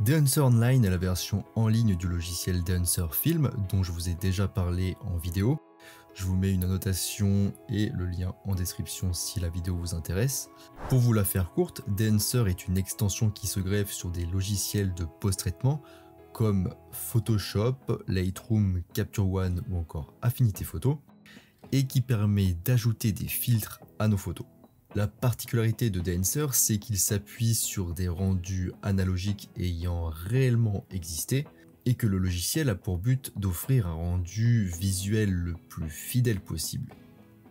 Dancer Online est la version en ligne du logiciel Dancer Film dont je vous ai déjà parlé en vidéo. Je vous mets une annotation et le lien en description si la vidéo vous intéresse. Pour vous la faire courte, Dancer est une extension qui se greffe sur des logiciels de post-traitement comme Photoshop, Lightroom, Capture One ou encore Affinity Photo et qui permet d'ajouter des filtres à nos photos. La particularité de Dancer, c'est qu'il s'appuie sur des rendus analogiques ayant réellement existé et que le logiciel a pour but d'offrir un rendu visuel le plus fidèle possible.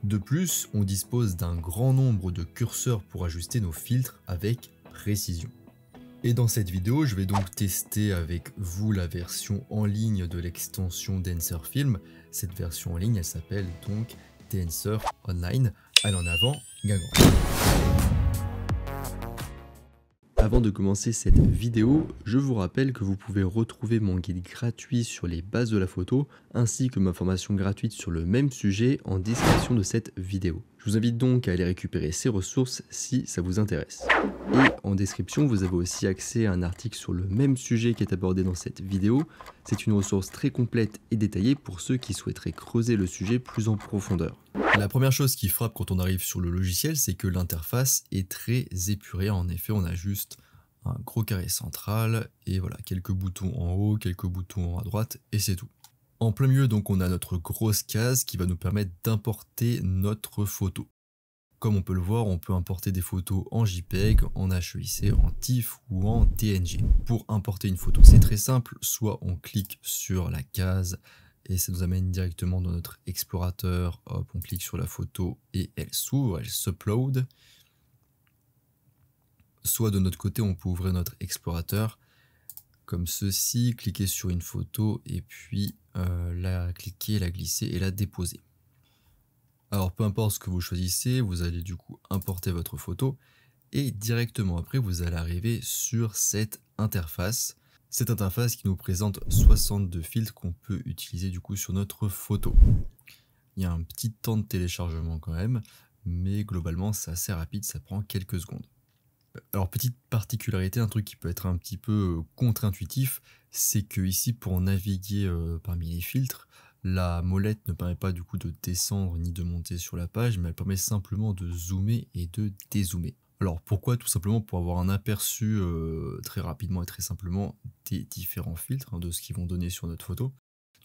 De plus, on dispose d'un grand nombre de curseurs pour ajuster nos filtres avec précision. Et dans cette vidéo, je vais donc tester avec vous la version en ligne de l'extension Dancer Film. Cette version en ligne, elle s'appelle donc Dancer Online. Allez en avant, Guingamp. Avant de commencer cette vidéo, je vous rappelle que vous pouvez retrouver mon guide gratuit sur les bases de la photo, ainsi que ma formation gratuite sur le même sujet en description de cette vidéo. Je vous invite donc à aller récupérer ces ressources si ça vous intéresse. Et en description, vous avez aussi accès à un article sur le même sujet qui est abordé dans cette vidéo. C'est une ressource très complète et détaillée pour ceux qui souhaiteraient creuser le sujet plus en profondeur. La première chose qui frappe quand on arrive sur le logiciel, c'est que l'interface est très épurée. En effet, on a juste un gros carré central et voilà, quelques boutons en haut, quelques boutons à droite et c'est tout. En plein milieu, donc, on a notre grosse case qui va nous permettre d'importer notre photo. Comme on peut le voir, on peut importer des photos en JPEG, en HEIC, en TIFF ou en TNG. Pour importer une photo, c'est très simple. Soit on clique sur la case et ça nous amène directement dans notre explorateur. Hop, on clique sur la photo et elle s'ouvre, elle s'upload. Soit de notre côté, on peut ouvrir notre explorateur comme ceci, cliquer sur une photo et puis la cliquer, la glisser et la déposer. Alors peu importe ce que vous choisissez, vous allez du coup importer votre photo et directement après vous allez arriver sur cette interface. Cette interface qui nous présente 62 filtres qu'on peut utiliser du coup sur notre photo. Il y a un petit temps de téléchargement quand même, mais globalement c'est assez rapide, ça prend quelques secondes. Alors petite particularité, un truc qui peut être un petit peu contre-intuitif, c'est que ici pour naviguer parmi les filtres, la molette ne permet pas du coup de descendre ni de monter sur la page, mais elle permet simplement de zoomer et de dézoomer. Alors pourquoi? Tout simplement pour avoir un aperçu très rapidement et très simplement des différents filtres, de ce qu'ils vont donner sur notre photo.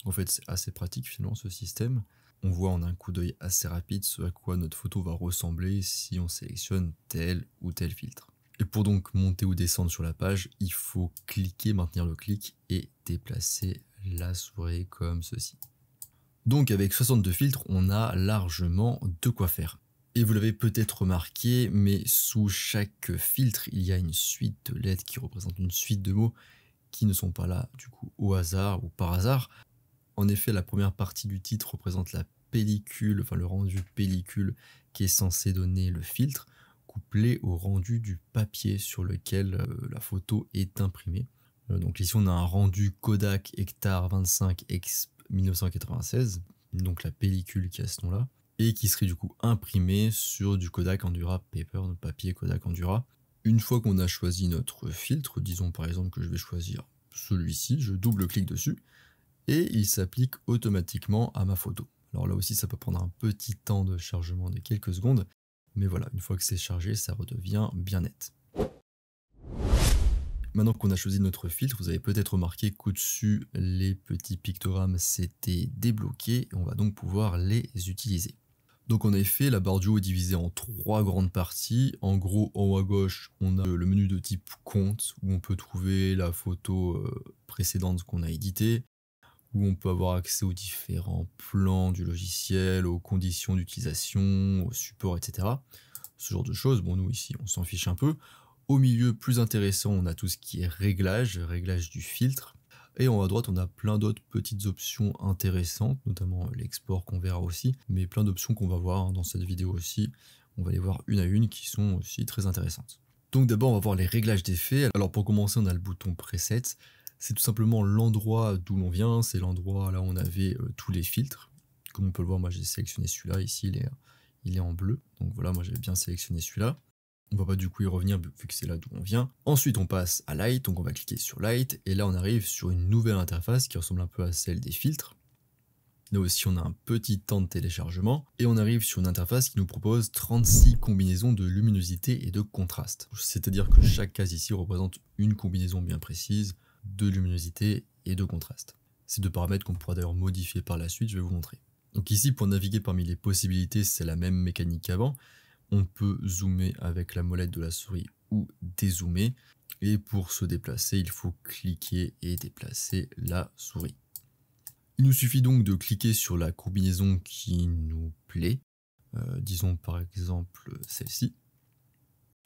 En fait c'est assez pratique finalement ce système. On voit en un coup d'œil assez rapide ce à quoi notre photo va ressembler si on sélectionne tel ou tel filtre. Et pour donc monter ou descendre sur la page, il faut cliquer, maintenir le clic et déplacer la souris comme ceci. Donc avec 62 filtres, on a largement de quoi faire. Et vous l'avez peut-être remarqué, mais sous chaque filtre, il y a une suite de lettres qui représentent une suite de mots qui ne sont pas là du coup au hasard ou par hasard. En effet, la première partie du titre représente la pellicule, enfin le rendu pellicule qui est censé donner le filtre, couplé au rendu du papier sur lequel la photo est imprimée. Donc ici on a un rendu Kodak Hectar 25 Exp 1996, donc la pellicule qui a ce nom-là, et qui serait du coup imprimée sur du Kodak Endura Paper, donc papier Kodak Endura. Une fois qu'on a choisi notre filtre, disons par exemple que je vais choisir celui-ci, je double-clique dessus, et il s'applique automatiquement à ma photo. Alors là aussi ça peut prendre un petit temps de chargement de quelques secondes, mais voilà, une fois que c'est chargé, ça redevient bien net. Maintenant qu'on a choisi notre filtre, vous avez peut-être remarqué qu'au-dessus, les petits pictogrammes s'étaient débloqués et on va donc pouvoir les utiliser. Donc en effet, la barre du haut est divisée en 3 grandes parties. En gros, en haut à gauche, on a le menu de type compte où on peut trouver la photo précédente qu'on a éditée, où on peut avoir accès aux différents plans du logiciel, aux conditions d'utilisation, au support, etc. Ce genre de choses. Bon, nous ici, on s'en fiche un peu. Au milieu, plus intéressant, on a tout ce qui est réglage du filtre. Et en haut à droite, on a plein d'autres petites options intéressantes, notamment l'export qu'on verra aussi, mais plein d'options qu'on va voir dans cette vidéo aussi. On va les voir une à une qui sont aussi très intéressantes. Donc d'abord, on va voir les réglages d'effets. Alors pour commencer, on a le bouton Preset. C'est tout simplement l'endroit d'où l'on vient, c'est l'endroit là où on avait tous les filtres. Comme on peut le voir, moi j'ai sélectionné celui-là, ici il est en bleu. Donc voilà, moi j'ai bien sélectionné celui-là. On va pas du coup y revenir vu que c'est là d'où on vient. Ensuite on passe à Light, donc on va cliquer sur Light et là on arrive sur une nouvelle interface qui ressemble un peu à celle des filtres. Là aussi on a un petit temps de téléchargement et on arrive sur une interface qui nous propose 36 combinaisons de luminosité et de contraste. C'est-à-dire que chaque case ici représente une combinaison bien précise de luminosité et de contraste. Ces deux paramètres qu'on pourra d'ailleurs modifier par la suite, je vais vous montrer. Donc ici pour naviguer parmi les possibilités, c'est la même mécanique qu'avant. On peut zoomer avec la molette de la souris ou dézoomer. Et pour se déplacer, il faut cliquer et déplacer la souris. Il nous suffit donc de cliquer sur la combinaison qui nous plaît. Disons par exemple celle-ci.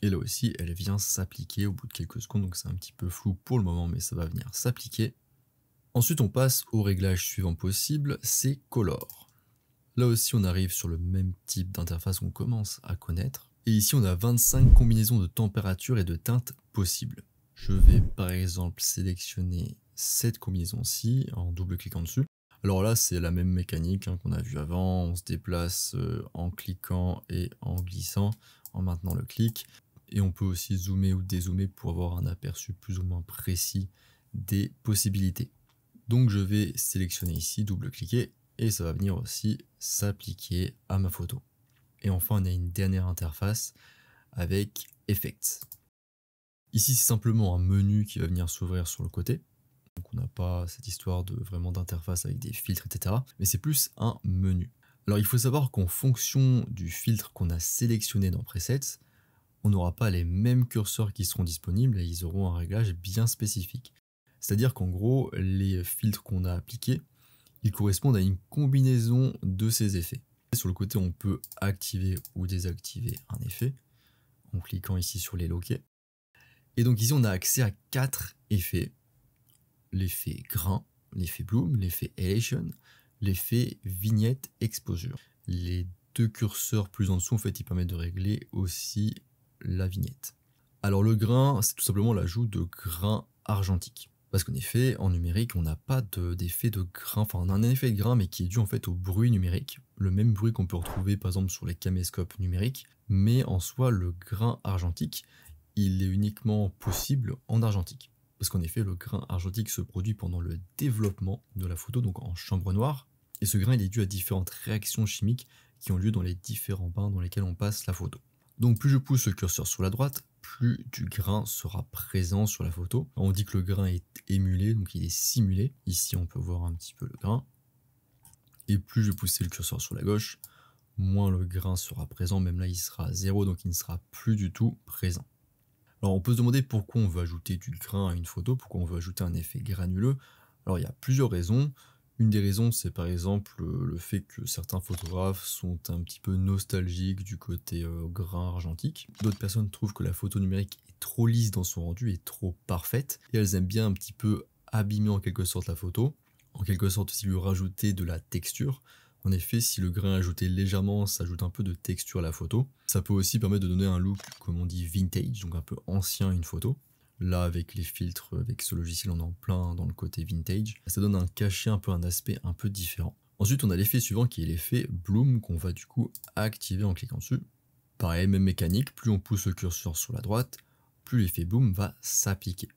Et là aussi, elle vient s'appliquer au bout de quelques secondes. Donc c'est un petit peu flou pour le moment, mais ça va venir s'appliquer. Ensuite, on passe au réglage suivant possible, c'est Color. Là aussi, on arrive sur le même type d'interface qu'on commence à connaître. Et ici, on a 25 combinaisons de température et de teintes possibles. Je vais par exemple sélectionner cette combinaison-ci en double-cliquant dessus. Alors là, c'est la même mécanique qu'on a vu avant. On se déplace en cliquant et en glissant, en maintenant le clic. Et on peut aussi zoomer ou dézoomer pour avoir un aperçu plus ou moins précis des possibilités. Donc je vais sélectionner ici, double-cliquer. Et ça va venir aussi s'appliquer à ma photo. Et enfin, on a une dernière interface avec Effects. Ici, c'est simplement un menu qui va venir s'ouvrir sur le côté. Donc on n'a pas cette histoire de vraiment d'interface avec des filtres, etc. Mais c'est plus un menu. Alors il faut savoir qu'en fonction du filtre qu'on a sélectionné dans Presets, on n'aura pas les mêmes curseurs qui seront disponibles et ils auront un réglage bien spécifique. C'est-à-dire qu'en gros, les filtres qu'on a appliqués, ils correspondent à une combinaison de ces effets. Sur le côté, on peut activer ou désactiver un effet en cliquant ici sur les loquets. Et donc ici, on a accès à 4 effets. L'effet grain, l'effet bloom, l'effet elation, l'effet vignette exposure. Les deux curseurs plus en dessous, en fait, ils permettent de régler aussi la vignette. Alors le grain, c'est tout simplement l'ajout de grain argentique. Parce qu'en effet, en numérique, on n'a pas d'effet de grain, enfin on a un effet de grain mais qui est dû en fait au bruit numérique, le même bruit qu'on peut retrouver par exemple sur les caméscopes numériques, mais en soi le grain argentique, il est uniquement possible en argentique. Parce qu'en effet, le grain argentique se produit pendant le développement de la photo, donc en chambre noire, et ce grain il est dû à différentes réactions chimiques qui ont lieu dans les différents bains dans lesquels on passe la photo. Donc plus je pousse le curseur sur la droite, plus du grain sera présent sur la photo. On dit que le grain est émulé, donc il est simulé. Ici, on peut voir un petit peu le grain. Et plus je vais pousser le curseur sur la gauche, moins le grain sera présent. Même là, il sera à 0, donc il ne sera plus du tout présent. Alors, on peut se demander pourquoi on veut ajouter du grain à une photo, pourquoi on veut ajouter un effet granuleux. Alors, il y a plusieurs raisons. Une des raisons, c'est par exemple le fait que certains photographes sont un petit peu nostalgiques du côté grain argentique. D'autres personnes trouvent que la photo numérique est trop lisse dans son rendu et trop parfaite. Et elles aiment bien un petit peu abîmer en quelque sorte la photo. En quelque sorte aussi lui rajouter de la texture. En effet, si le grain est ajouté légèrement, ça ajoute un peu de texture à la photo. Ça peut aussi permettre de donner un look, comme on dit, vintage, donc un peu ancien à une photo. Là, avec les filtres, avec ce logiciel, on est en plein dans le côté vintage. Ça donne un cachet, un peu un aspect un peu différent. Ensuite, on a l'effet suivant qui est l'effet bloom qu'on va du coup activer en cliquant dessus. Pareil, même mécanique, plus on pousse le curseur sur la droite, plus l'effet bloom va s'appliquer.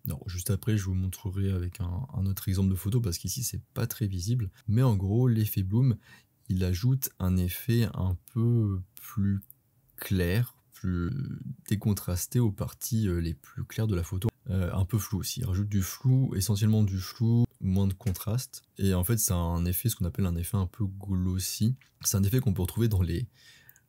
Alors, juste après, je vous montrerai avec un autre exemple de photo parce qu'ici, c'est pas très visible. Mais en gros, l'effet bloom, il ajoute un effet un peu plus clair, plus décontrasté aux parties les plus claires de la photo. Un peu flou aussi, il rajoute du flou, essentiellement du flou, moins de contraste. Et en fait, c'est un effet, ce qu'on appelle un effet un peu glossy. C'est un effet qu'on peut retrouver dans les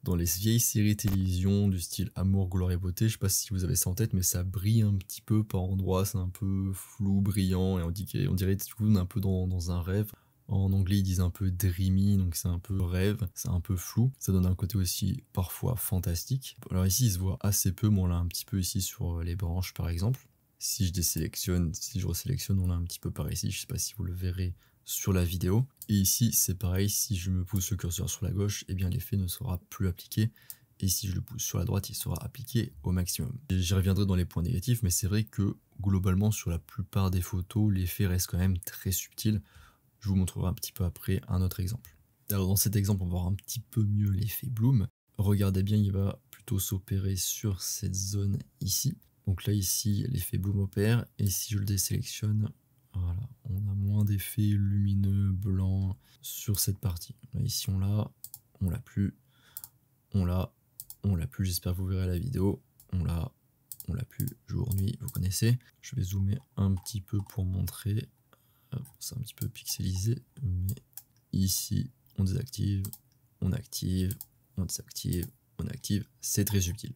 vieilles séries télévision du style Amour, gloire et beauté. Je sais pas si vous avez ça en tête, mais ça brille un petit peu par endroits, c'est un peu flou, brillant, et on dirait du coup on est un peu dans un rêve. En anglais, ils disent un peu dreamy, donc c'est un peu rêve, c'est un peu flou. Ça donne un côté aussi parfois fantastique. Alors ici, il se voit assez peu, mais on l'a un petit peu ici sur les branches par exemple. Si je désélectionne, si je resélectionne, on l'a un petit peu par ici. Je sais pas si vous le verrez sur la vidéo. Et ici, c'est pareil, si je me pousse le curseur sur la gauche, eh bien l'effet ne sera plus appliqué. Et si je le pousse sur la droite, il sera appliqué au maximum. J'y reviendrai dans les points négatifs, mais c'est vrai que globalement, sur la plupart des photos, l'effet reste quand même très subtil. Je vous montrerai un petit peu après un autre exemple. Alors dans cet exemple, on va voir un petit peu mieux l'effet bloom. Regardez bien, il va plutôt plutôt s'opérer sur cette zone ici. Donc là ici l'effet bloom opère et si je le désélectionne, voilà, on a moins d'effets lumineux, blancs sur cette partie. Là ici on l'a plus, on l'a plus, j'espère que vous verrez la vidéo, on l'a plus, jour, nuit, vous connaissez. Je vais zoomer un petit peu pour montrer, c'est un petit peu pixelisé, mais ici on désactive, on active, on désactive, on active, c'est très subtil.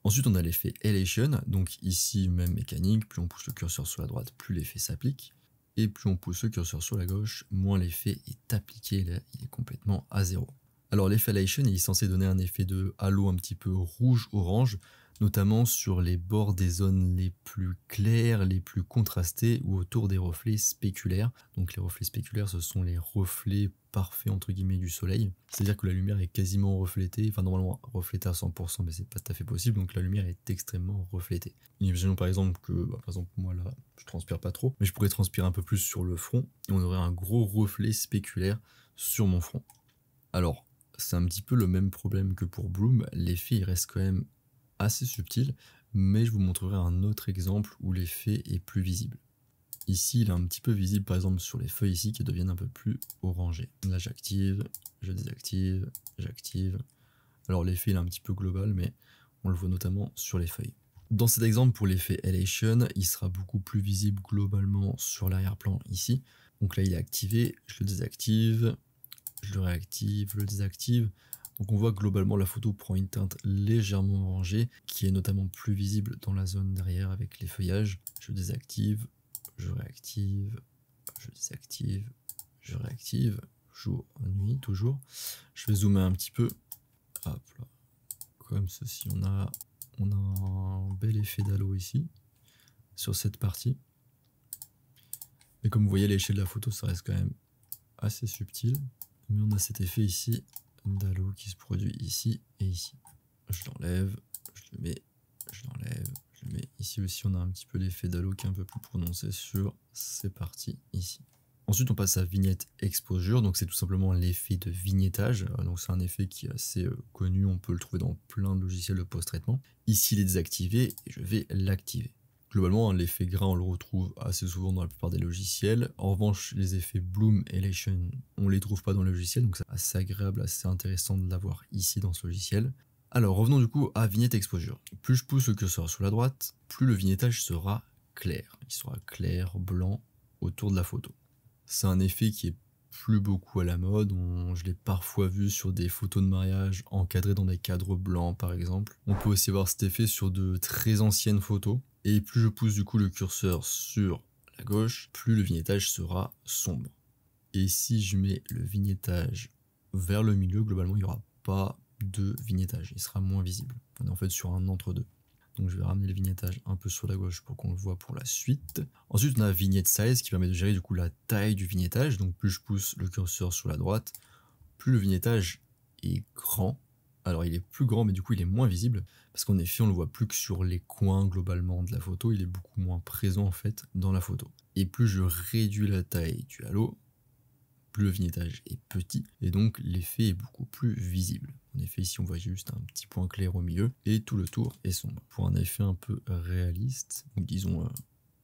Ensuite on a l'effet Elation, donc ici même mécanique, plus on pousse le curseur sur la droite, plus l'effet s'applique, et plus on pousse le curseur sur la gauche, moins l'effet est appliqué, là il est complètement à zéro. Alors l'effet Elation il est censé donner un effet de halo un petit peu rouge-orange, notamment sur les bords des zones les plus claires, les plus contrastées ou autour des reflets spéculaires. Donc les reflets spéculaires, ce sont les reflets parfaits entre guillemets du soleil. C'est-à-dire que la lumière est quasiment reflétée, enfin normalement reflétée à 100%, mais c'est pas tout à fait possible, donc la lumière est extrêmement reflétée. Imaginons par exemple que, par exemple moi là, je transpire pas trop, mais je pourrais transpirer un peu plus sur le front, et on aurait un gros reflet spéculaire sur mon front. Alors, c'est un petit peu le même problème que pour Bloom, l'effet il reste quand même assez subtil, mais je vous montrerai un autre exemple où l'effet est plus visible. Ici, il est un petit peu visible par exemple sur les feuilles ici qui deviennent un peu plus orangées. Là, j'active, je désactive, j'active. Alors l'effet il est un petit peu global, mais on le voit notamment sur les feuilles. Dans cet exemple, pour l'effet Elation, il sera beaucoup plus visible globalement sur l'arrière-plan ici. Donc là, il est activé, je le désactive, je le réactive, je le désactive. Donc on voit que globalement la photo prend une teinte légèrement orangée, qui est notamment plus visible dans la zone derrière avec les feuillages. Je désactive, je réactive, je désactive, je réactive, jour, nuit, toujours. Je vais zoomer un petit peu, hop là, comme ceci, on a un bel effet d'halo ici, sur cette partie. Et comme vous voyez, à l'échelle de la photo, ça reste quand même assez subtil. Mais on a cet effet ici d'halo qui se produit ici et ici. Je l'enlève, je le mets, je l'enlève, je le mets. Ici aussi, on a un petit peu l'effet d'halo qui est un peu plus prononcé sur ces parties ici. Ensuite, on passe à vignette exposure. Donc, c'est tout simplement l'effet de vignettage. Donc, c'est un effet qui est assez connu. On peut le trouver dans plein de logiciels de post-traitement. Ici, il est désactivé et je vais l'activer. Globalement, l'effet grain, on le retrouve assez souvent dans la plupart des logiciels. En revanche, les effets Bloom et Elation, on les trouve pas dans le logiciel, donc c'est assez agréable, assez intéressant de l'avoir ici dans ce logiciel. Alors, revenons du coup à vignette exposure. Plus je pousse le curseur sur la droite, plus le vignettage sera clair. Il sera clair, blanc, autour de la photo. C'est un effet qui est plus beaucoup à la mode, je l'ai parfois vu sur des photos de mariage encadrées dans des cadres blancs par exemple. On peut aussi voir cet effet sur de très anciennes photos. Et plus je pousse du coup le curseur sur la gauche, plus le vignettage sera sombre. Et si je mets le vignettage vers le milieu, globalement il n'y aura pas de vignettage, il sera moins visible. On est en fait sur un entre-deux. Donc je vais ramener le vignettage un peu sur la gauche pour qu'on le voit pour la suite. Ensuite on a vignette size qui permet de gérer du coup la taille du vignettage. Donc plus je pousse le curseur sur la droite, plus le vignettage est grand. Alors il est plus grand mais du coup il est moins visible parce qu'en effet on le voit plus que sur les coins globalement de la photo, il est beaucoup moins présent en fait dans la photo. Et plus je réduis la taille du halo, plus le vignettage est petit et donc l'effet est beaucoup plus visible. En effet ici on voit juste un petit point clair au milieu et tout le tour est sombre. Pour un effet un peu réaliste, ou disons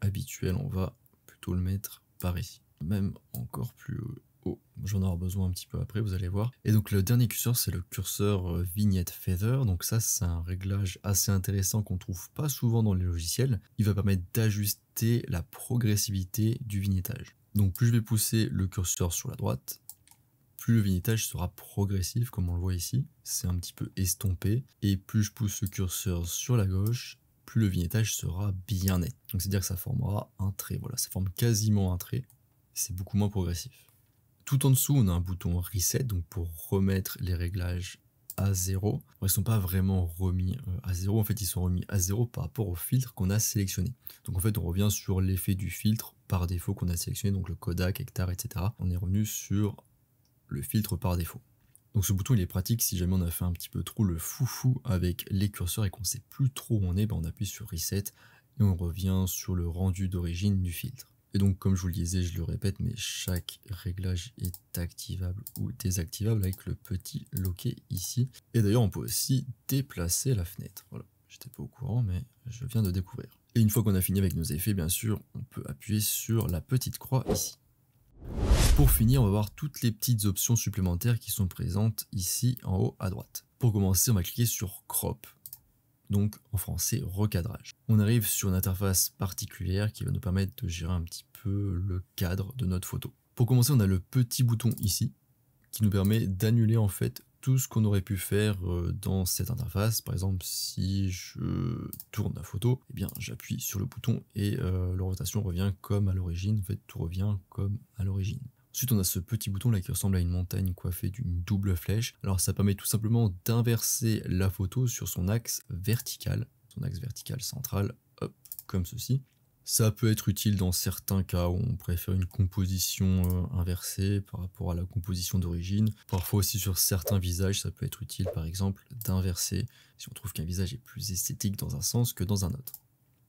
habituel, on va plutôt le mettre par ici. Même encore plus haut. J'en aurai besoin un petit peu après, vous allez voir. Et donc le dernier curseur, c'est le curseur vignette feather. Donc ça, c'est un réglage assez intéressant qu'on trouve pas souvent dans les logiciels. Il va permettre d'ajuster la progressivité du vignettage. Donc plus je vais pousser le curseur sur la droite, plus le vignettage sera progressif, comme on le voit ici. C'est un petit peu estompé. Et plus je pousse le curseur sur la gauche, plus le vignettage sera bien net. Donc c'est-à-dire que ça formera un trait. Voilà, ça forme quasiment un trait. C'est beaucoup moins progressif. Tout en dessous, on a un bouton Reset, donc pour remettre les réglages à 0. Ils ne sont pas vraiment remis à 0, en fait ils sont remis à 0 par rapport au filtre qu'on a sélectionné. Donc en fait on revient sur l'effet du filtre par défaut qu'on a sélectionné, donc le Kodak, Hectare, etc. On est revenu sur le filtre par défaut. Donc ce bouton il est pratique si jamais on a fait un petit peu trop le foufou avec les curseurs et qu'on ne sait plus trop où on est, on appuie sur Reset et on revient sur le rendu d'origine du filtre. Et donc comme je vous le disais, je le répète, mais chaque réglage est activable ou désactivable avec le petit loquet ici. Et d'ailleurs on peut aussi déplacer la fenêtre. Voilà, j'étais pas au courant mais je viens de découvrir. Et une fois qu'on a fini avec nos effets, bien sûr, on peut appuyer sur la petite croix ici. Pour finir, on va voir toutes les petites options supplémentaires qui sont présentes ici en haut à droite. Pour commencer, on va cliquer sur Crop, donc en français recadrage. On arrive sur une interface particulière qui va nous permettre de gérer un petit peu le cadre de notre photo. Pour commencer, on a le petit bouton ici qui nous permet d'annuler en fait tout ce qu'on aurait pu faire dans cette interface. Par exemple, si je tourne la photo, eh bien j'appuie sur le bouton et l'orientation revient comme à l'origine. En fait, tout revient comme à l'origine. Ensuite, on a ce petit bouton là qui ressemble à une montagne coiffée d'une double flèche. Alors ça permet tout simplement d'inverser la photo sur son axe vertical central, hop, comme ceci. Ça peut être utile dans certains cas où on préfère une composition inversée par rapport à la composition d'origine. Parfois aussi sur certains visages, ça peut être utile par exemple d'inverser si on trouve qu'un visage est plus esthétique dans un sens que dans un autre.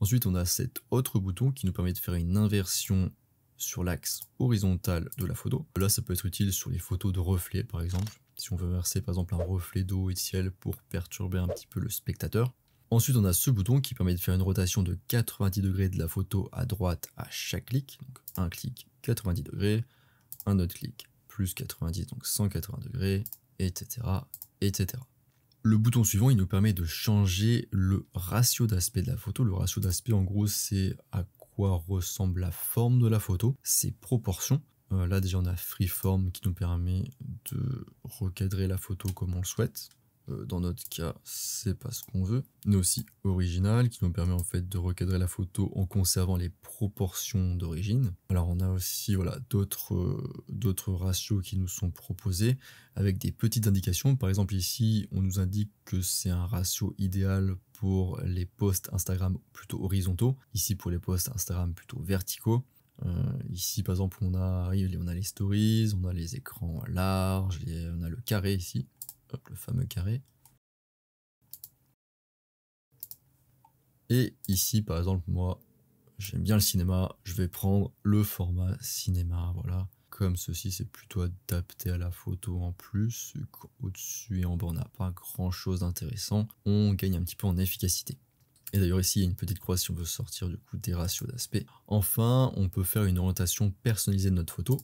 Ensuite, on a cet autre bouton qui nous permet de faire une inversion sur l'axe horizontal de la photo. Là, ça peut être utile sur les photos de reflets par exemple. Si on veut verser par exemple un reflet d'eau et de ciel pour perturber un petit peu le spectateur. Ensuite, on a ce bouton qui permet de faire une rotation de 90 degrés de la photo à droite à chaque clic. Donc un clic 90 degrés, un autre clic plus 90, donc 180 degrés, etc., etc. Le bouton suivant, il nous permet de changer le ratio d'aspect de la photo. Le ratio d'aspect, en gros, c'est à quoi ressemble la forme de la photo, ses proportions. Là, déjà, on a Freeform qui nous permet de recadrer la photo comme on le souhaite. Dans notre cas, c'est pas ce qu'on veut. Mais aussi Original qui nous permet en fait de recadrer la photo en conservant les proportions d'origine. Alors on a aussi voilà, d'autres ratios qui nous sont proposés avec des petites indications. Par exemple ici, on nous indique que c'est un ratio idéal pour les posts Instagram plutôt horizontaux. Ici pour les posts Instagram plutôt verticaux. Ici par exemple on a les stories, on a les écrans larges, on a le carré ici. Hop, le fameux carré. Et ici, par exemple, moi, j'aime bien le cinéma, je vais prendre le format cinéma, voilà. Comme ceci, c'est plutôt adapté à la photo en plus. Au-dessus et en bas, on n'a pas grand-chose d'intéressant. On gagne un petit peu en efficacité. Et d'ailleurs, ici, il y a une petite croix si on veut sortir du coup des ratios d'aspect. Enfin, on peut faire une orientation personnalisée de notre photo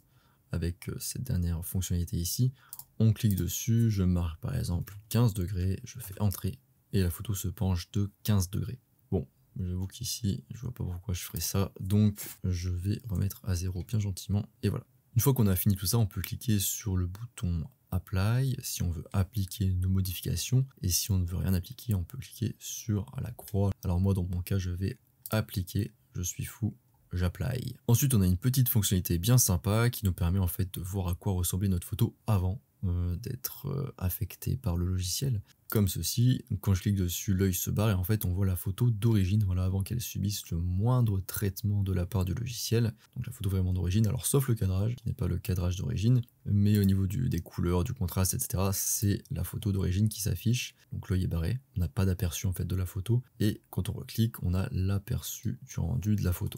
avec cette dernière fonctionnalité ici. On clique dessus, je marque par exemple 15 degrés, je fais entrer et la photo se penche de 15 degrés. Bon, j'avoue qu'ici, je vois pas pourquoi je ferais ça, donc je vais remettre à 0 bien gentiment et voilà. Une fois qu'on a fini tout ça, on peut cliquer sur le bouton Apply si on veut appliquer nos modifications et si on ne veut rien appliquer, on peut cliquer sur la croix. Alors moi, dans mon cas, je vais appliquer, je suis fou. J'apply. Ensuite, on a une petite fonctionnalité bien sympa qui nous permet en fait de voir à quoi ressemblait notre photo avant d'être affecté par le logiciel. Comme ceci, quand je clique dessus, l'œil se barre et en fait on voit la photo d'origine, voilà, avant qu'elle subisse le moindre traitement de la part du logiciel. Donc la photo vraiment d'origine, alors sauf le cadrage, qui n'est pas le cadrage d'origine, mais au niveau des couleurs, du contraste, etc., c'est la photo d'origine qui s'affiche. Donc l'œil est barré, on n'a pas d'aperçu en fait de la photo, et quand on reclique, on a l'aperçu du rendu de la photo.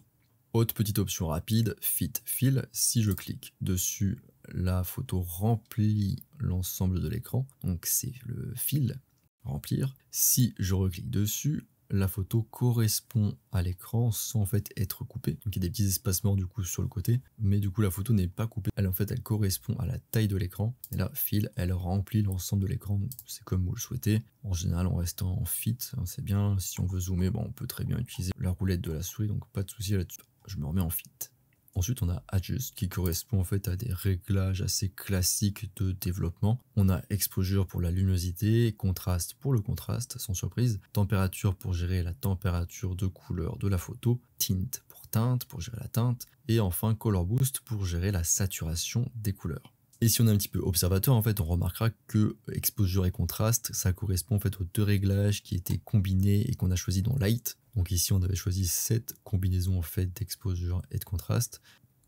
Autre petite option rapide, Fit Fill. Si je clique dessus, la photo remplit l'ensemble de l'écran. Donc c'est le fil, remplir. Si je reclique dessus, la photo correspond à l'écran sans en fait être coupée. Donc il y a des petits espacements du coup sur le côté, mais du coup la photo n'est pas coupée. Elle en fait elle correspond à la taille de l'écran. Et là, Fill, elle remplit l'ensemble de l'écran. C'est comme vous le souhaitez. En général, on reste en fit, hein, c'est bien. Si on veut zoomer, bon, on peut très bien utiliser la roulette de la souris, donc pas de souci là-dessus. Je me remets en fit. Ensuite, on a Adjust qui correspond en fait à des réglages assez classiques de développement. On a Exposure pour la luminosité, Contraste pour le contraste, sans surprise, Température pour gérer la température de couleur de la photo, Tint pour teinte, pour gérer la teinte, et enfin Color Boost pour gérer la saturation des couleurs. Et si on est un petit peu observateur, en fait, on remarquera que exposure et contraste, ça correspond en fait aux deux réglages qui étaient combinés et qu'on a choisi dans Light. Donc ici, on avait choisi cette combinaison en fait d'exposure et de contraste.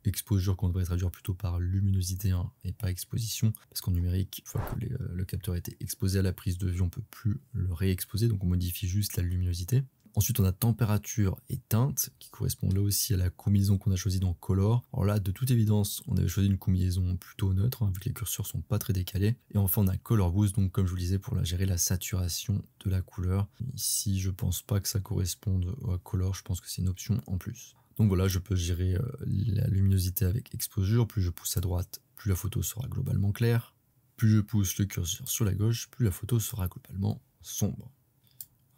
Exposure qu'on devrait traduire plutôt par luminosité hein, et pas exposition, parce qu'en numérique, une fois que le capteur a été exposé à la prise de vue, on peut plus le réexposer, donc on modifie juste la luminosité. Ensuite, on a température et teinte, qui correspond là aussi à la combinaison qu'on a choisie dans Color. Alors là, de toute évidence, on avait choisi une combinaison plutôt neutre, hein, vu que les curseurs sont pas très décalés. Et enfin, on a Color Boost, donc comme je vous le disais, pour gérer la saturation de la couleur. Ici, je pense pas que ça corresponde à Color, je pense que c'est une option en plus. Donc voilà, je peux gérer la luminosité avec exposure. Plus je pousse à droite, plus la photo sera globalement claire. Plus je pousse le curseur sur la gauche, plus la photo sera globalement sombre.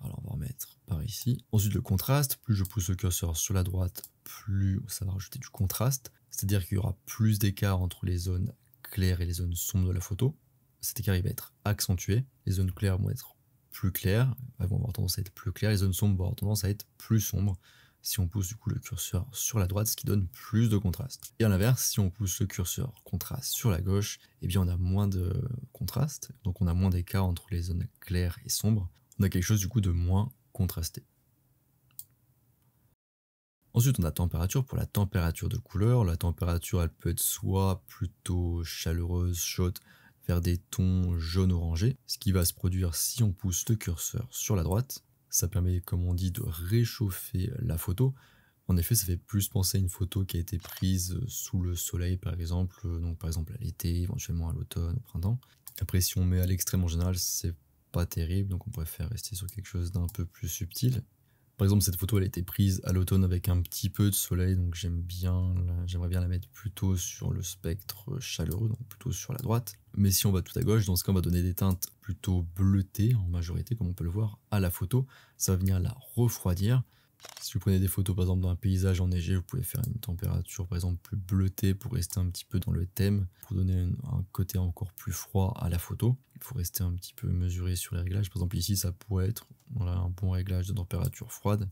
Alors on va remettre par ici. Ensuite le contraste, plus je pousse le curseur sur la droite, plus ça va rajouter du contraste. C'est-à-dire qu'il y aura plus d'écart entre les zones claires et les zones sombres de la photo. Cet écart il va être accentué. Les zones claires vont être plus claires, elles vont avoir tendance à être plus claires. Les zones sombres vont avoir tendance à être plus sombres. Si on pousse du coup le curseur sur la droite, ce qui donne plus de contraste. Et à l'inverse, si on pousse le curseur contraste sur la gauche, eh bien on a moins de contraste, donc on a moins d'écart entre les zones claires et sombres. On a quelque chose du coup de moins contrasté. Ensuite, on a température. Pour la température de couleur, la température elle peut être soit plutôt chaleureuse, chaude, vers des tons jaune-orangé, ce qui va se produire si on pousse le curseur sur la droite. Ça permet, comme on dit, de réchauffer la photo. En effet, ça fait plus penser à une photo qui a été prise sous le soleil, par exemple, donc par exemple à l'été, éventuellement à l'automne, au printemps. Après, si on met à l'extrême en général, c'est pas terrible, donc on préfère rester sur quelque chose d'un peu plus subtil. Par exemple, cette photo elle a été prise à l'automne avec un petit peu de soleil, donc j'aimerais bien la mettre plutôt sur le spectre chaleureux, donc plutôt sur la droite. Mais si on va tout à gauche, dans ce cas on va donner des teintes plutôt bleutées en majorité, comme on peut le voir à la photo. Ça va venir la refroidir. Si vous prenez des photos par exemple d'un paysage enneigé, vous pouvez faire une température par exemple plus bleutée pour rester un petit peu dans le thème, pour donner un côté encore plus froid à la photo. Il faut rester un petit peu mesuré sur les réglages. Par exemple ici ça pourrait être un bon réglage de température froide.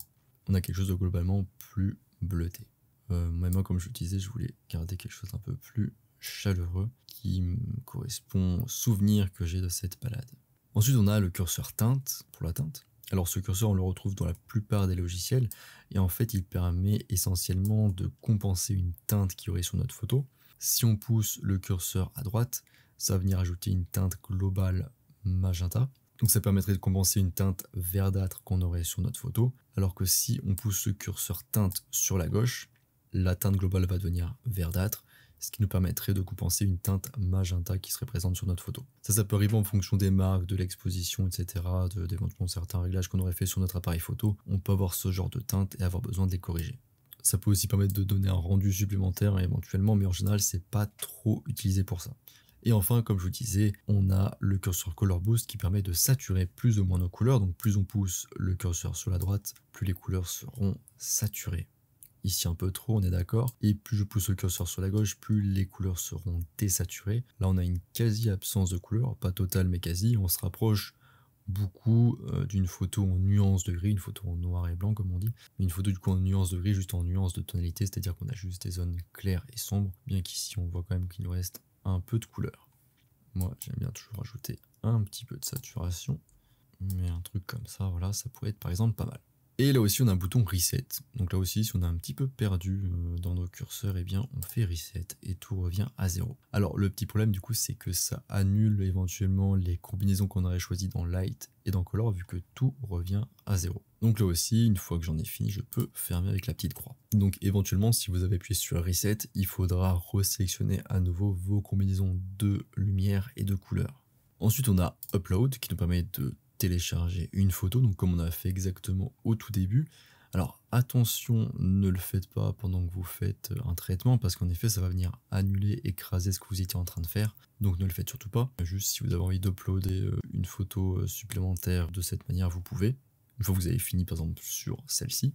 On a quelque chose de globalement plus bleuté. Moi comme je le disais, je voulais garder quelque chose d'un peu plus chaleureux qui me correspond au souvenir que j'ai de cette balade. Ensuite on a le curseur teinte pour la teinte. Alors ce curseur on le retrouve dans la plupart des logiciels et en fait il permet essentiellement de compenser une teinte qu'il y aurait sur notre photo. Si on pousse le curseur à droite, ça va venir ajouter une teinte globale magenta. Donc ça permettrait de compenser une teinte verdâtre qu'on aurait sur notre photo. Alors que si on pousse le curseur teinte sur la gauche, la teinte globale va devenir verdâtre, ce qui nous permettrait de compenser une teinte magenta qui serait présente sur notre photo. Ça peut arriver en fonction des marques, de l'exposition, etc., d'éventuellement certains réglages qu'on aurait fait sur notre appareil photo. On peut avoir ce genre de teinte et avoir besoin de les corriger. Ça peut aussi permettre de donner un rendu supplémentaire éventuellement, mais en général, c'est pas trop utilisé pour ça. Et enfin, comme je vous disais, on a le curseur Color Boost qui permet de saturer plus ou moins nos couleurs. Donc plus on pousse le curseur sur la droite, plus les couleurs seront saturées. Ici un peu trop, on est d'accord. Et plus je pousse le curseur sur la gauche, plus les couleurs seront désaturées. Là, on a une quasi-absence de couleurs, pas totale mais quasi. On se rapproche beaucoup d'une photo en nuance de gris, une photo en noir et blanc comme on dit. Mais une photo du coup en nuance de gris, juste en nuance de tonalité, c'est-à-dire qu'on a juste des zones claires et sombres. Bien qu'ici, on voit quand même qu'il nous reste un peu de couleur. Moi, j'aime bien toujours ajouter un petit peu de saturation. Mais un truc comme ça, voilà, ça pourrait être par exemple pas mal. Et là aussi on a un bouton reset, donc là aussi si on a un petit peu perdu dans nos curseurs, eh bien on fait reset et tout revient à zéro. Alors le petit problème du coup c'est que ça annule éventuellement les combinaisons qu'on aurait choisies dans Light et dans Color vu que tout revient à zéro. Donc là aussi une fois que j'en ai fini je peux fermer avec la petite croix. Donc éventuellement si vous avez appuyé sur reset, il faudra resélectionner à nouveau vos combinaisons de lumière et de couleur. Ensuite on a upload qui nous permet de télécharger une photo, donc comme on a fait exactement au tout début. Alors attention, ne le faites pas pendant que vous faites un traitement, parce qu'en effet ça va venir annuler, écraser ce que vous étiez en train de faire, donc ne le faites surtout pas. Juste si vous avez envie d'uploader une photo supplémentaire de cette manière, vous pouvez, une fois que vous avez fini par exemple sur celle-ci.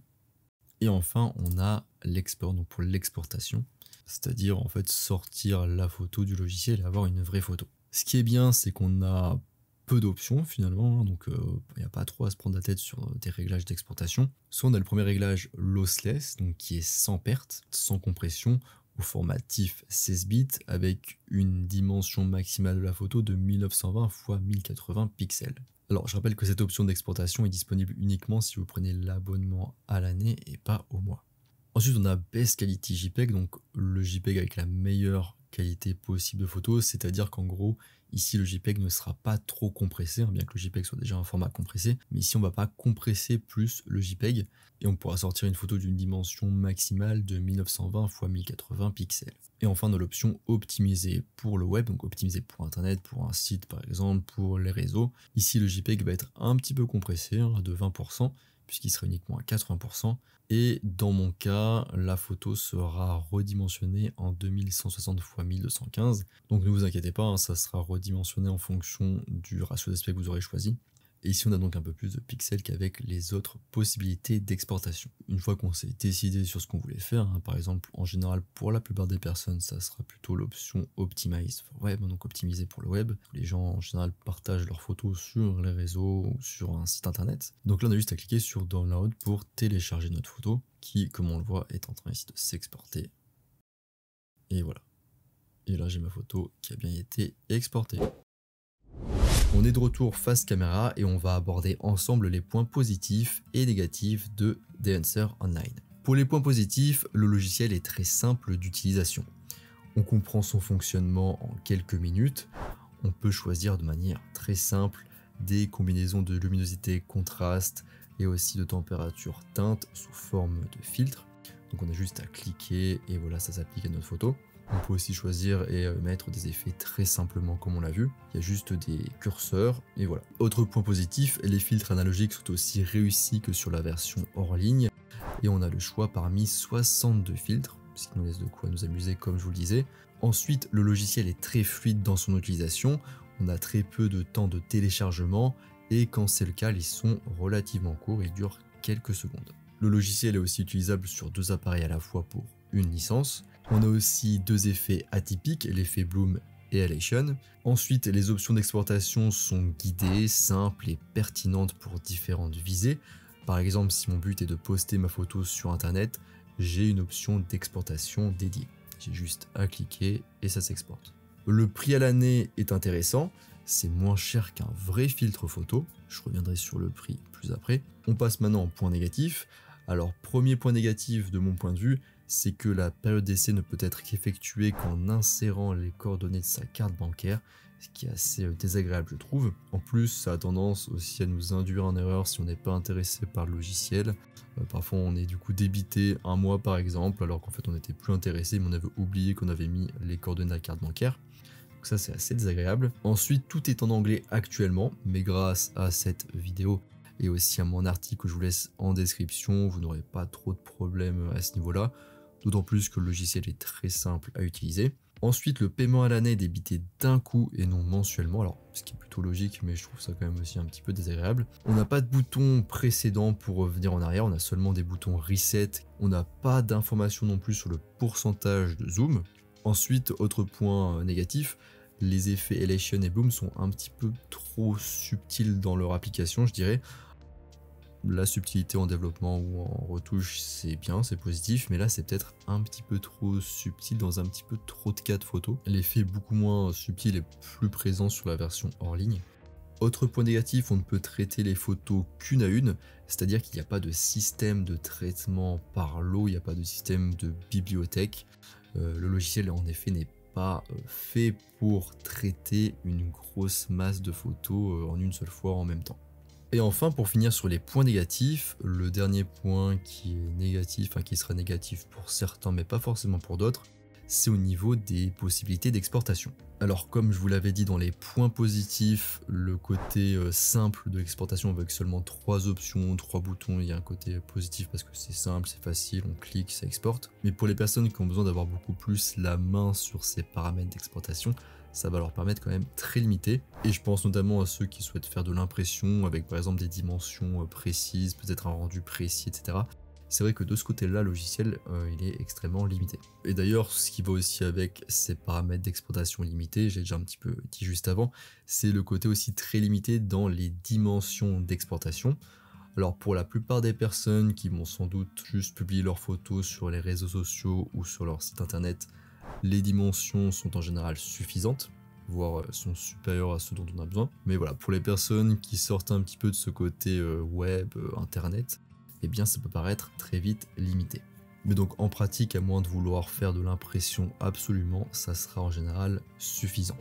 Et enfin on a l'export, donc pour l'exportation, c'est-à-dire en fait sortir la photo du logiciel et avoir une vraie photo. Ce qui est bien, c'est qu'on a peu d'options finalement, donc il n'y a pas trop à se prendre la tête sur des réglages d'exportation. Soit on a le premier réglage lossless, donc qui est sans perte, sans compression, au format TIFF 16 bits avec une dimension maximale de la photo de 1920 x 1080 pixels. Alors je rappelle que cette option d'exportation est disponible uniquement si vous prenez l'abonnement à l'année et pas au mois. Ensuite on a Best Quality JPEG, donc le JPEG avec la meilleure qualité possible de photo, c'est-à-dire qu'en gros Ici, le JPEG ne sera pas trop compressé, bien que le JPEG soit déjà un format compressé. Mais ici, on ne va pas compresser plus le JPEG et on pourra sortir une photo d'une dimension maximale de 1920 x 1080 pixels. Et enfin, dans l'option optimiser pour le web, donc optimiser pour Internet, pour un site par exemple, pour les réseaux. Ici, le JPEG va être un petit peu compressé, de 20%, puisqu'il sera uniquement à 80%. Et dans mon cas, la photo sera redimensionnée en 2160 x 1215. Donc ne vous inquiétez pas, ça sera redimensionné en fonction du ratio d'aspect que vous aurez choisi. Et ici, on a donc un peu plus de pixels qu'avec les autres possibilités d'exportation. Une fois qu'on s'est décidé sur ce qu'on voulait faire, par exemple, en général, pour la plupart des personnes, ça sera plutôt l'option Optimize for Web, donc optimiser pour le web. Les gens, en général, partagent leurs photos sur les réseaux ou sur un site internet. Donc là, on a juste à cliquer sur Download pour télécharger notre photo, qui, comme on le voit, est en train ici de s'exporter. Et voilà. Et là, j'ai ma photo qui a bien été exportée. On est de retour face caméra et on va aborder ensemble les points positifs et négatifs de Dancer Online. Pour les points positifs, le logiciel est très simple d'utilisation. On comprend son fonctionnement en quelques minutes. On peut choisir de manière très simple des combinaisons de luminosité, contraste et aussi de température teinte sous forme de filtre. Donc on a juste à cliquer et voilà, ça s'applique à notre photo. On peut aussi choisir et mettre des effets très simplement comme on l'a vu. Il y a juste des curseurs et voilà. Autre point positif, les filtres analogiques sont aussi réussis que sur la version hors ligne. Et on a le choix parmi 62 filtres, ce qui nous laisse de quoi nous amuser comme je vous le disais. Ensuite, le logiciel est très fluide dans son utilisation. On a très peu de temps de téléchargement et quand c'est le cas, ils sont relativement courts, ils durent quelques secondes. Le logiciel est aussi utilisable sur 2 appareils à la fois pour une licence. On a aussi 2 effets atypiques, l'effet Bloom et Halation. Ensuite, les options d'exportation sont guidées, simples et pertinentes pour différentes visées. Par exemple, si mon but est de poster ma photo sur internet, j'ai une option d'exportation dédiée. J'ai juste à cliquer et ça s'exporte. Le prix à l'année est intéressant, c'est moins cher qu'un vrai filtre photo. Je reviendrai sur le prix plus après. On passe maintenant au point négatif. Alors, premier point négatif de mon point de vue, c'est que la période d'essai ne peut être qu'effectuée qu'en insérant les coordonnées de sa carte bancaire, ce qui est assez désagréable je trouve. En plus, ça a tendance aussi à nous induire en erreur si on n'est pas intéressé par le logiciel. Parfois on est du coup débité un mois par exemple, alors qu'en fait on n'était plus intéressé, mais on avait oublié qu'on avait mis les coordonnées de la carte bancaire. Donc ça c'est assez désagréable. Ensuite, tout est en anglais actuellement, mais grâce à cette vidéo et aussi à mon article que je vous laisse en description, vous n'aurez pas trop de problèmes à ce niveau-là. D'autant plus que le logiciel est très simple à utiliser. Ensuite, le paiement à l'année est débité d'un coup et non mensuellement, alors ce qui est plutôt logique, mais je trouve ça quand même aussi un petit peu désagréable. On n'a pas de bouton précédent pour revenir en arrière, on a seulement des boutons reset. On n'a pas d'informations non plus sur le pourcentage de zoom. Ensuite, autre point négatif, les effets Halation et Bloom sont un petit peu trop subtils dans leur application, je dirais. La subtilité en développement ou en retouche, c'est bien, c'est positif, mais là c'est peut-être un petit peu trop subtil dans un petit peu trop de cas de photos. L'effet est beaucoup moins subtil et plus présent sur la version hors ligne. Autre point négatif, on ne peut traiter les photos qu'une à une, c'est-à-dire qu'il n'y a pas de système de traitement par lot, il n'y a pas de système de bibliothèque. Le logiciel en effet n'est pas fait pour traiter une grosse masse de photos en une seule fois en même temps. Et enfin, pour finir sur les points négatifs, le dernier point qui est négatif, enfin qui sera négatif pour certains mais pas forcément pour d'autres, c'est au niveau des possibilités d'exportation. Alors comme je vous l'avais dit dans les points positifs, le côté simple de l'exportation avec seulement 3 options, 3 boutons, il y a un côté positif parce que c'est simple, c'est facile, on clique, ça exporte. Mais pour les personnes qui ont besoin d'avoir beaucoup plus la main sur ces paramètres d'exportation, ça va leur permettre quand même très limité. Et je pense notamment à ceux qui souhaitent faire de l'impression avec par exemple des dimensions précises, peut-être un rendu précis, etc. C'est vrai que de ce côté-là, le logiciel, il est extrêmement limité. Et d'ailleurs, ce qui va aussi avec ces paramètres d'exportation limités, j'ai déjà un petit peu dit juste avant, c'est le côté aussi très limité dans les dimensions d'exportation. Alors pour la plupart des personnes qui vont sans doute juste publier leurs photos sur les réseaux sociaux ou sur leur site internet, les dimensions sont en général suffisantes, voire sont supérieures à ce dont on a besoin. Mais voilà, pour les personnes qui sortent un petit peu de ce côté web, internet, eh bien ça peut paraître très vite limité. Mais donc en pratique, à moins de vouloir faire de l'impression absolument, ça sera en général suffisant.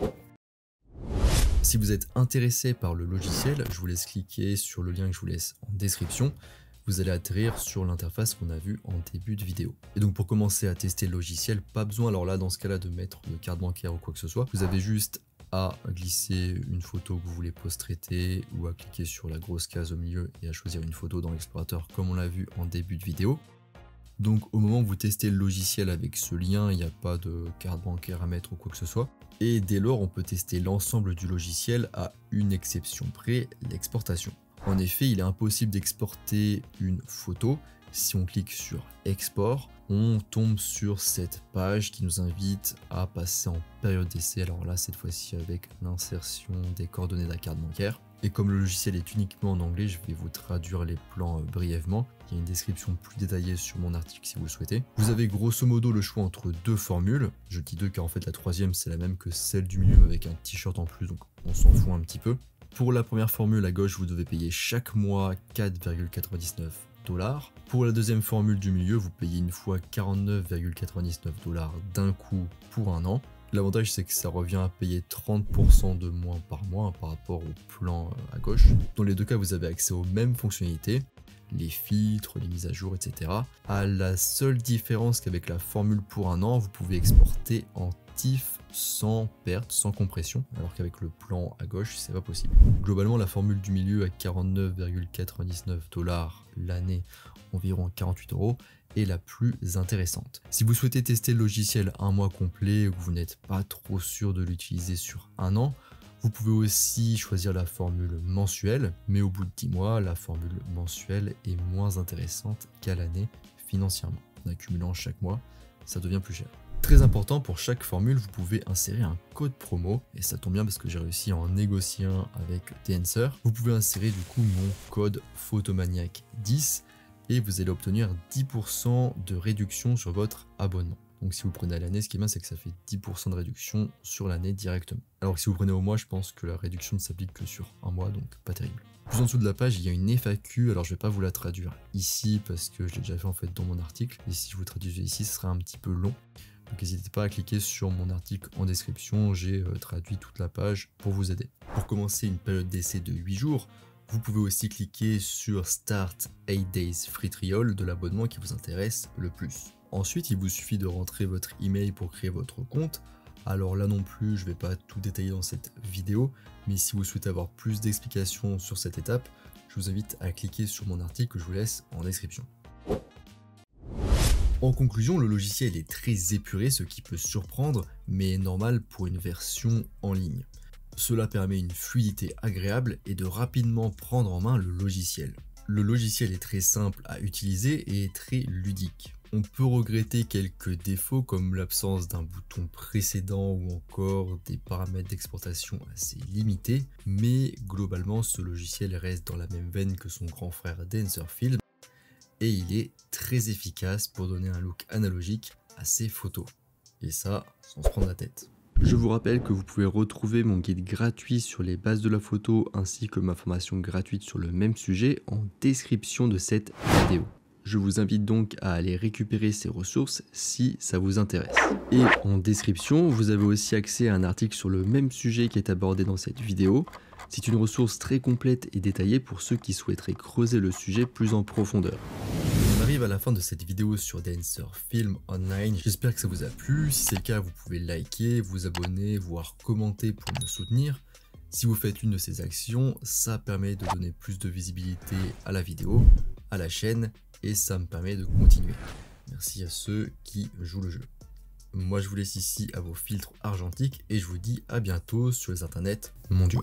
Si vous êtes intéressé par le logiciel, je vous laisse cliquer sur le lien que je vous laisse en description. Vous allez atterrir sur l'interface qu'on a vue en début de vidéo. Et donc pour commencer à tester le logiciel, pas besoin alors là dans ce cas-là de mettre de carte bancaire ou quoi que ce soit. Vous avez juste à glisser une photo que vous voulez post-traiter ou à cliquer sur la grosse case au milieu et à choisir une photo dans l'explorateur comme on l'a vu en début de vidéo. Donc au moment où vous testez le logiciel avec ce lien, il n'y a pas de carte bancaire à mettre ou quoi que ce soit. Et dès lors, on peut tester l'ensemble du logiciel à une exception près, l'exportation. En effet, il est impossible d'exporter une photo. Si on clique sur export, on tombe sur cette page qui nous invite à passer en période d'essai. Alors là, cette fois-ci avec l'insertion des coordonnées de la carte bancaire. Et comme le logiciel est uniquement en anglais, je vais vous traduire les plans brièvement. Il y a une description plus détaillée sur mon article si vous le souhaitez. Vous avez grosso modo le choix entre deux formules. Je dis deux car en fait la troisième c'est la même que celle du milieu avec un t-shirt en plus, donc on s'en fout un petit peu. Pour la première formule à gauche, vous devez payer chaque mois 4,99 $. Pour la deuxième formule du milieu, vous payez une fois 49,99 $ d'un coup pour un an. L'avantage c'est que ça revient à payer 30% de moins par mois par rapport au plan à gauche. Dans les deux cas, vous avez accès aux mêmes fonctionnalités, les filtres, les mises à jour, etc. À la seule différence qu'avec la formule pour un an, vous pouvez exporter en TIFF sans perte, sans compression, alors qu'avec le plan à gauche, c'est pas possible. Globalement, la formule du milieu à 49,99 $ l'année, environ 48 € est la plus intéressante. Si vous souhaitez tester le logiciel un mois complet ou que vous n'êtes pas trop sûr de l'utiliser sur un an, vous pouvez aussi choisir la formule mensuelle, mais au bout de 10 mois, la formule mensuelle est moins intéressante qu'à l'année financièrement. En accumulant chaque mois, ça devient plus cher. Très important, pour chaque formule, vous pouvez insérer un code promo, et ça tombe bien parce que j'ai réussi à en négocier un avec Dancer. Vous pouvez insérer du coup mon code Photomaniac10 et vous allez obtenir 10% de réduction sur votre abonnement. Donc si vous prenez à l'année, ce qui est bien, c'est que ça fait 10% de réduction sur l'année directement. Alors que si vous prenez au mois, je pense que la réduction ne s'applique que sur un mois, donc pas terrible. Plus en dessous de la page, il y a une FAQ, alors je vais pas vous la traduire ici parce que je l'ai déjà fait en fait dans mon article, et si je vous traduisais ici, ce serait un petit peu long. Donc n'hésitez pas à cliquer sur mon article en description, j'ai traduit toute la page pour vous aider. Pour commencer une période d'essai de 8 jours, vous pouvez aussi cliquer sur Start 8 Days Free Trial de l'abonnement qui vous intéresse le plus. Ensuite, il vous suffit de rentrer votre email pour créer votre compte. Alors là non plus, je ne vais pas tout détailler dans cette vidéo, mais si vous souhaitez avoir plus d'explications sur cette étape, je vous invite à cliquer sur mon article que je vous laisse en description. En conclusion, le logiciel est très épuré, ce qui peut surprendre, mais est normal pour une version en ligne. Cela permet une fluidité agréable et de rapidement prendre en main le logiciel. Le logiciel est très simple à utiliser et très ludique. On peut regretter quelques défauts comme l'absence d'un bouton précédent ou encore des paramètres d'exportation assez limités, mais globalement ce logiciel reste dans la même veine que son grand frère Dancer Film et il est très efficace pour donner un look analogique à ses photos. Et ça, sans se prendre la tête. Je vous rappelle que vous pouvez retrouver mon guide gratuit sur les bases de la photo ainsi que ma formation gratuite sur le même sujet en description de cette vidéo. Je vous invite donc à aller récupérer ces ressources si ça vous intéresse. Et en description, vous avez aussi accès à un article sur le même sujet qui est abordé dans cette vidéo. C'est une ressource très complète et détaillée pour ceux qui souhaiteraient creuser le sujet plus en profondeur. On arrive à la fin de cette vidéo sur Dancer Film Online. J'espère que ça vous a plu. Si c'est le cas, vous pouvez liker, vous abonner, voire commenter pour me soutenir. Si vous faites une de ces actions, ça permet de donner plus de visibilité à la vidéo, à la chaîne, et ça me permet de continuer. Merci à ceux qui jouent le jeu. Moi je vous laisse ici à vos filtres argentiques et je vous dis à bientôt sur les internets mondiaux.